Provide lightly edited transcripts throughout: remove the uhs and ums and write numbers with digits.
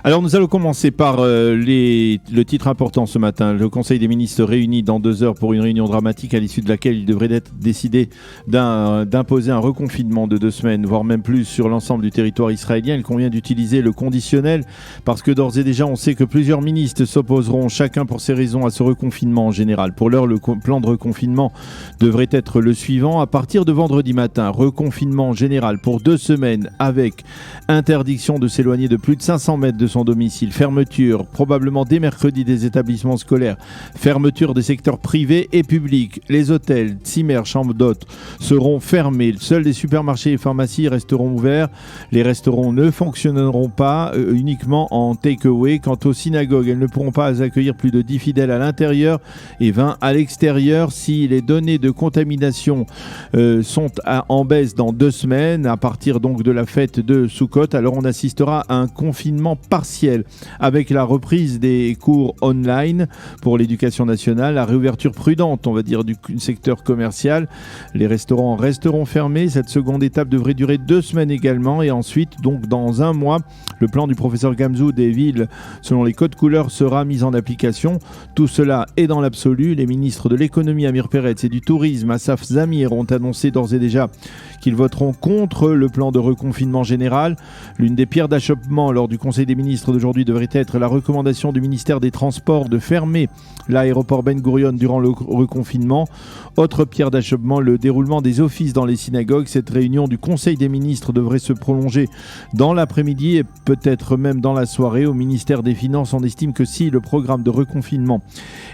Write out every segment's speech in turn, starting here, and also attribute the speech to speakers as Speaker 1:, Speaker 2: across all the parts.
Speaker 1: Alors nous allons commencer par le titre important ce matin. Le Conseil des ministres se réunit dans 2 heures pour une réunion dramatique à l'issue de laquelle il devrait être décidé d'imposer un reconfinement de 2 semaines, voire même plus sur l'ensemble du territoire israélien. Il convient d'utiliser le conditionnel parce que d'ores et déjà on sait que plusieurs ministres s'opposeront chacun pour ses raisons à ce reconfinement en général. Pour l'heure, le plan de reconfinement devrait être le suivant. À partir de vendredi matin, reconfinement général pour 2 semaines avec interdiction de s'éloigner de plus de 500 mètres de son domicile, fermeture probablement dès mercredi des établissements scolaires, fermeture des secteurs privés et publics, les hôtels, Zimmer, chambres d'hôtes seront fermés, seuls les supermarchés et pharmacies resteront ouverts, les restaurants ne fonctionneront pas, uniquement en take-away. Quant aux synagogues, elles ne pourront pas accueillir plus de 10 fidèles à l'intérieur et 20 à l'extérieur. Si les données de contamination sont en baisse dans 2 semaines, à partir donc de la fête de Sukkot, alors on assistera à un confinement partiel avec la reprise des cours online pour l'éducation nationale, la réouverture prudente, on va dire, du secteur commercial. Les restaurants resteront fermés. Cette seconde étape devrait durer 2 semaines également et ensuite, donc dans 1 mois, le plan du professeur Gamzou des villes selon les codes couleurs sera mis en application. Tout cela est dans l'absolu. Les ministres de l'économie Amir Peretz et du tourisme Assaf Zamir ont annoncé d'ores et déjà qu'ils voteront contre le plan de reconfinement général. L'une des pierres d'achoppement lors du Conseil des ministres d'aujourd'hui devrait être la recommandation du ministère des Transports de fermer l'aéroport Ben Gurion durant le reconfinement. Autre pierre d'achoppement, le déroulement des offices dans les synagogues. Cette réunion du Conseil des ministres devrait se prolonger dans l'après-midi et peut-être même dans la soirée. Au ministère des Finances, on estime que si le programme de reconfinement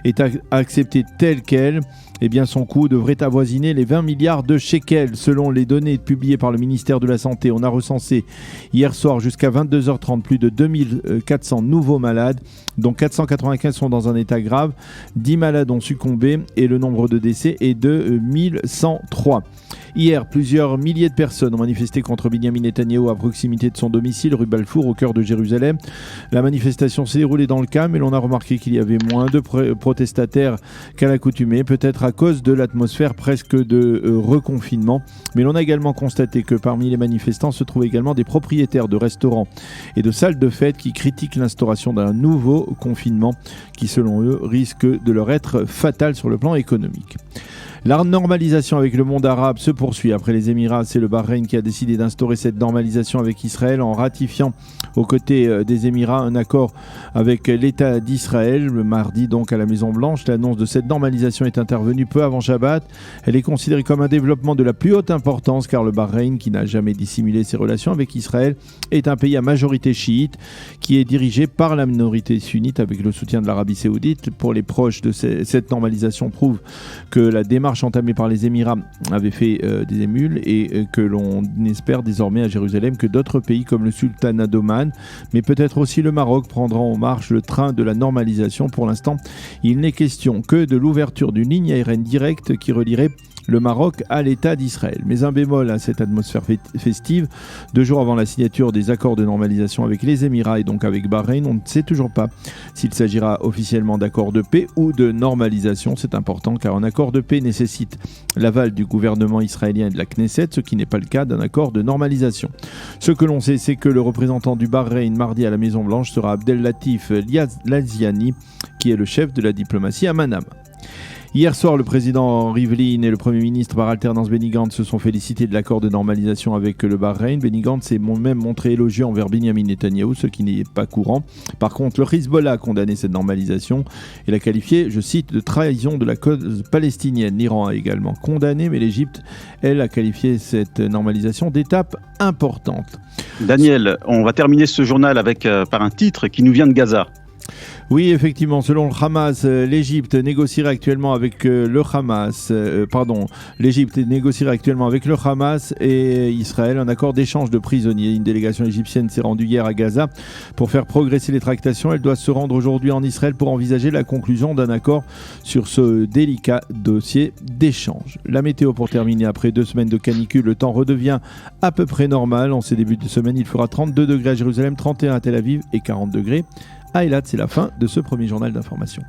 Speaker 1: est accepté tel quel, eh bien son coût devrait avoisiner les 20 milliards de shekels. Selon les données publiées par le ministère de la Santé, on a recensé hier soir jusqu'à 22h30 plus de 2400 nouveaux malades, dont 495 sont dans un état grave, 10 malades ont succombé et le nombre de décès est de 1103. Hier, plusieurs milliers de personnes ont manifesté contre Benyamin Netanyahou à proximité de son domicile, rue Balfour, au cœur de Jérusalem. La manifestation s'est déroulée dans le calme et l'on a remarqué qu'il y avait moins de protestataires qu'à l'accoutumée, peut-être à cause de l'atmosphère presque de reconfinement. Mais l'on a également constaté que parmi les manifestants se trouvent également des propriétaires de restaurants et de salles de fête qui critiquent l'instauration d'un nouveau confinement qui, selon eux, risque de leur être fatal sur le plan économique. La normalisation avec le monde arabe se poursuit. Après les Émirats, c'est le Bahreïn qui a décidé d'instaurer cette normalisation avec Israël en ratifiant aux côtés des Émirats un accord avec l'État d'Israël. Le mardi, donc, à la Maison-Blanche, l'annonce de cette normalisation est intervenue peu avant Shabbat. Elle est considérée comme un développement de la plus haute importance car le Bahreïn, qui n'a jamais dissimulé ses relations avec Israël, est un pays à majorité chiite qui est dirigé par la minorité sunnite avec le soutien de l'Arabie saoudite. Pour les proches de cette normalisation prouve que la démarche entamée par les Émirats avait fait des émules et que l'on espère désormais à Jérusalem que d'autres pays comme le Sultanat d'Oman, mais peut-être aussi le Maroc prendront en marche le train de la normalisation. Pour l'instant, il n'est question que de l'ouverture d'une ligne aérienne directe qui relierait le Maroc à l'État d'Israël. Mais un bémol à cette atmosphère festive, 2 jours avant la signature des accords de normalisation avec les Émirats et donc avec Bahreïn, on ne sait toujours pas s'il s'agira officiellement d'accords de paix ou de normalisation. C'est important car un accord de paix nécessite l'aval du gouvernement israélien et de la Knesset, ce qui n'est pas le cas d'un accord de normalisation. Ce que l'on sait, c'est que le représentant du Bahreïn mardi à la Maison-Blanche sera Abdel Latif Laziani, qui est le chef de la diplomatie à Manama. Hier soir, le président Rivlin et le Premier ministre par alternance Benny Gantz se sont félicités de l'accord de normalisation avec le Bahreïn. Benny Gantz s'est même montré élogieux envers Benyamin Netanyahou, ce qui n'est pas courant. Par contre, le Hezbollah a condamné cette normalisation et l'a qualifiée, je cite, de trahison de la cause palestinienne. L'Iran a également condamné, mais l'Égypte, elle, a qualifié cette normalisation d'étape importante.
Speaker 2: Daniel, on va terminer ce journal par un titre qui nous vient de Gaza.
Speaker 1: Oui, effectivement, selon le Hamas, l'Égypte négocierait actuellement avec le Hamas et Israël un accord d'échange de prisonniers. Une délégation égyptienne s'est rendue hier à Gaza pour faire progresser les tractations. Elle doit se rendre aujourd'hui en Israël pour envisager la conclusion d'un accord sur ce délicat dossier d'échange. La météo pour terminer, après 2 semaines de canicule, le temps redevient à peu près normal. En ces débuts de semaine, il fera 32 degrés à Jérusalem, 31 à Tel Aviv et 40 degrés à Eilat. C'est la fin de ce premier journal d'information.